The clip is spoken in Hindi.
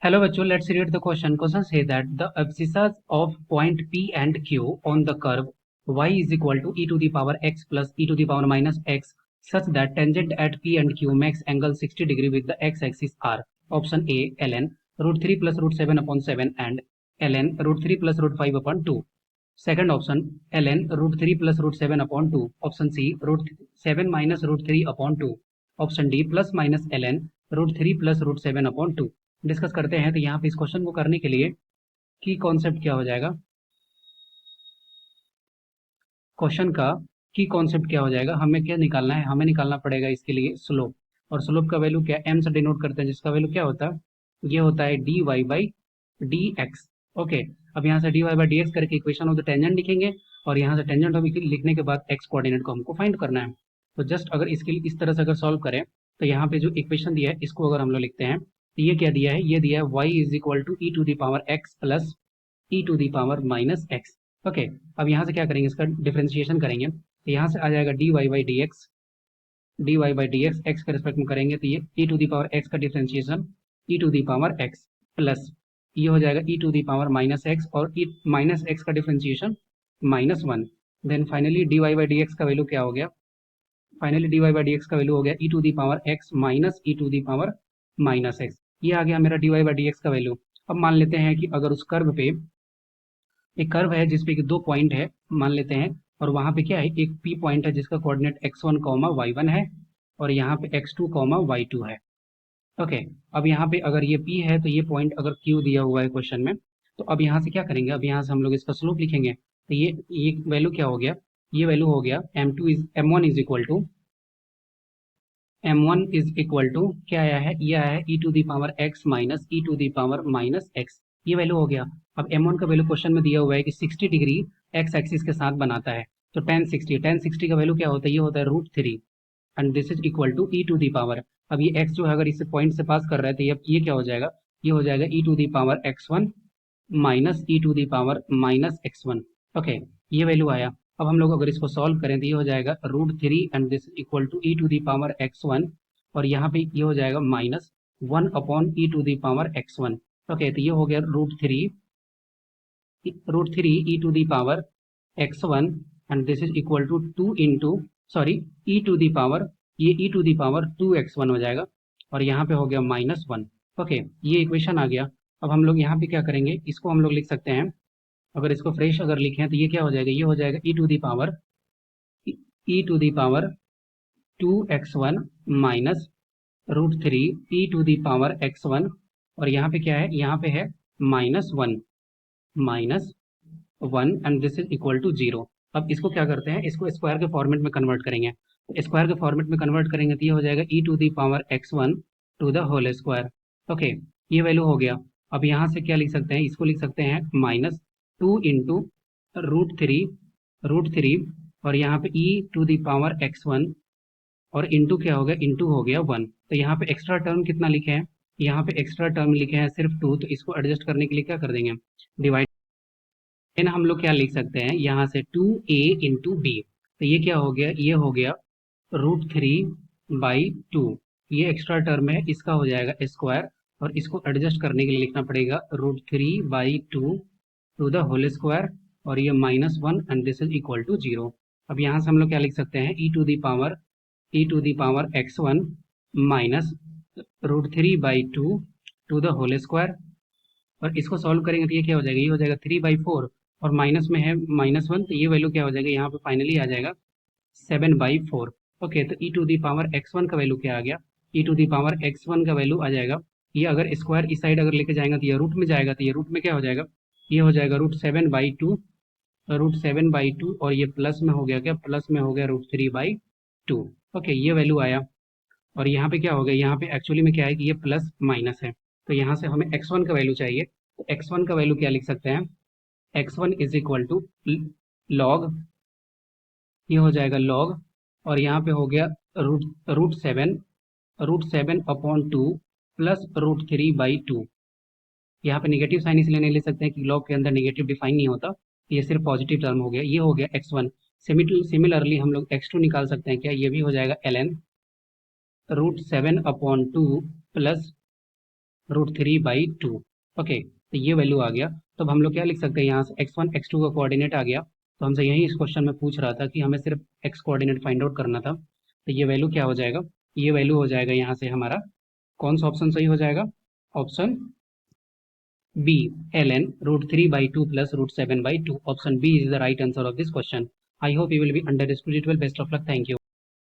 Hello bachcho, let's read the question. Question says that the abscissas of point P and Q on the curve y is equal to e to the power x plus e to the power minus x such that tangent at P and Q makes angle 60 degree with the x-axis r. Option A ln root 3 plus root 7 upon 7 and ln root 3 plus root 5 upon 2. Second option ln root 3 plus root 7 upon 2. Option C root 7 minus root 3 upon 2. Option D plus minus ln root 3 plus root 7 upon 2. Discuss करते हैं। तो यहाँ पे इस क्वेश्चन को करने के लिए की कॉन्सेप्ट क्या हो जाएगा, क्वेश्चन का की कॉन्सेप्ट क्या हो जाएगा, हमें क्या निकालना है, हमें निकालना पड़ेगा इसके लिए स्लोप। और स्लोप का वैल्यू क्या एम से डिनोट करते हैं, जिसका वैल्यू क्या होता है, ये होता है D Y by D X. Okay, अब यहाँ से D Y by D X करके इक्वेशन ऑफ द टेंजेंट लिखेंगे और यहाँ से टेंजेंट ऑफ लिखने के बाद एक्स कोऑर्डिनेट को हमको फाइंड करना है। तो जस्ट अगर इसके लिए इस तरह से अगर सॉल्व करें तो यहाँ पे जो इक्वेशन दिया है इसको अगर हम लोग लिखते हैं तो ये क्या दिया है, ये दिया है y is equal to E to the power X plus E to the power minus X. Okay, अब यहाँ से क्या करेंगे, इसका डिफ्रेंसिएशन करेंगे तो यहाँ से आ जाएगा D Y by D X, D Y by D X X के रिस्पेक्ट में करेंगे तो ये E to the power X का differentiation E to the power X plus ये हो जाएगा E to the power minus X और ई माइनस एक्स का differentiation -1। Then finally D Y by D X का वैल्यू क्या हो गया, finally D Y by D X का वैल्यू हो गया E to the power X minus E to the power minus X. ये आ गया मेरा D Y by D X का वैल्यू। अब मान लेते हैं कि अगर उस कर्व पे एक कर्व है जिसपे कि दो पॉइंट है मान लेते हैं, और वहां पे क्या है, एक पी पॉइंट है जिसका कोऑर्डिनेट x1 कॉमा y1 है और यहाँ पे x2 कॉमा y2 है। ओके, अब यहाँ पे अगर ये p है तो ये पॉइंट अगर q दिया हुआ है क्वेश्चन में, तो अब यहाँ से क्या करेंगे, अब यहाँ से हम लोग इसका स्लोप लिखेंगे तो ये वैल्यू क्या हो गया, ये वैल्यू हो गया m1 इज इक्वल टू क्या आया है, ये आया है E to the power X minus E to the power minus X. ये वैल्यू हो गया। अब m1 का वैल्यू क्वेश्चन में दिया हुआ है कि 60 डिग्री एक्स एक्सिस के साथ बनाता है, तो tan 60 का वैल्यू क्या होता है, ये होता है √3 and this is equal to E to the power. अब ये x जो है अगर इसे पॉइंट से पास कर रहा है तो ये क्या हो जाएगा, ये हो जाएगा E to the power x1 minus E to the power minus x1। Okay, ये वैल्यू आया। अब हम लोग अगर इसको सॉल्व करें तो ये हो जाएगा √3 and this equal to E to the power x1 और यहाँ पे ये हो जाएगा -1 upon E to the power x1। Okay, तो ये हो गया √3 E to the power x1 and this is equal to 2 into sorry E to the power, ये E to the power 2x1 हो जाएगा और यहाँ पे हो गया -1। ओके, ये इक्वेशन आ गया। अब हम लोग यहाँ पे क्या करेंगे, इसको हम लोग लिख सकते हैं, अगर इसको फ्रेश अगर लिखें तो ये क्या हो जाएगा, ये हो जाएगा E to the power 2x1 minus √3 E to the power x1 और यहाँ पे क्या है, यहाँ पे है -1 and this is equal to 0। अब इसको क्या करते हैं, इसको स्क्वायर के फॉर्मेट में कन्वर्ट करेंगे। तो स्क्वायर के फॉर्मेट में कन्वर्ट करेंगे तो ये हो जाएगा E to the power x1 to the whole square. Okay, ये वैल्यू हो गया। अब यहाँ से क्या लिख सकते हैं, इसको लिख सकते हैं -2 इंटू √3 और यहाँ पे ई टू दी पावर x1 और इंटू क्या हो गया, इंटू हो गया 1। तो यहाँ पे एक्स्ट्रा टर्म कितना लिखे हैं, यहाँ पे एक्स्ट्रा टर्म लिखे हैं सिर्फ 2, तो इसको एडजस्ट करने के लिए क्या कर देंगे, डिवाइड। देन हम लोग क्या लिख सकते हैं, यहाँ से 2a इंटू बी, तो ये क्या हो गया, ये हो गया √3/2। ये एक्स्ट्रा टर्म है, इसका हो जाएगा स्क्वायर और इसको एडजस्ट करने के लिए लिखना पड़ेगा √3/2 टू द होल स्क्वायर और ये -1 and this is equal to 0। अब यहाँ से हम लोग क्या लिख सकते हैं, E to the power x1 minus √3/2 to the whole square और इसको सॉल्व करेंगे तो ये क्या हो जाएगा, ये हो जाएगा 3/4 और माइनस में है -1, तो ये वैल्यू क्या हो जाएगा, यहाँ पे फाइनली आ जाएगा 7/4। ओके, तो ई टू दी पावर x1 का वैल्यू क्या आ गया, E to the power x1 का वैल्यू आ जाएगा, ये अगर स्क्वायर इस साइड अगर लेके जाएंगे तो ये रूट में जाएगा, तो ये रूट में क्या हो जाएगा, ये हो जाएगा √7/2 और ये प्लस में हो गया, क्या प्लस में हो गया √3/2। ओके, ये वैल्यू आया और यहाँ पे क्या हो गया, यहाँ पे एक्चुअली में क्या है कि ये प्लस माइनस है, तो यहाँ से हमें x1 का वैल्यू चाहिए। तो x1 का वैल्यू क्या लिख सकते हैं, x1 is equal to log, ये हो जाएगा लॉग और यहाँ पे हो गया √7 अपॉन 2 प्लस √3/2। यहाँ पे नेगेटिव साइन इसलिए नहीं ले सकते हैं कि लॉग के अंदर नेगेटिव डिफाइन नहीं होता, ये सिर्फ पॉजिटिव टर्म हो गया, ये हो गया x1। सिमिलरली हम लोग x2 निकाल सकते हैं, क्या ये भी हो जाएगा ln √7/2 प्लस √3/2। ओके, तो ये वैल्यू आ गया। तो अब हम लोग क्या लिख सकते हैं यहाँ से, x1 x2 का कोऑर्डिनेट आ गया। तो हमसे यही इस क्वेश्चन में पूछ रहा था कि हमें सिर्फ x कोऑर्डिनेट फाइंड आउट करना था। तो ये वैल्यू क्या हो जाएगा, ये वैल्यू हो जाएगा यहाँ से हमारा, कौन सा ऑप्शन सही हो जाएगा, option B, ln √3/2 plus √7/2। Option B is the right answer of this question. I hope you will be understood it well. Best of luck, thank you.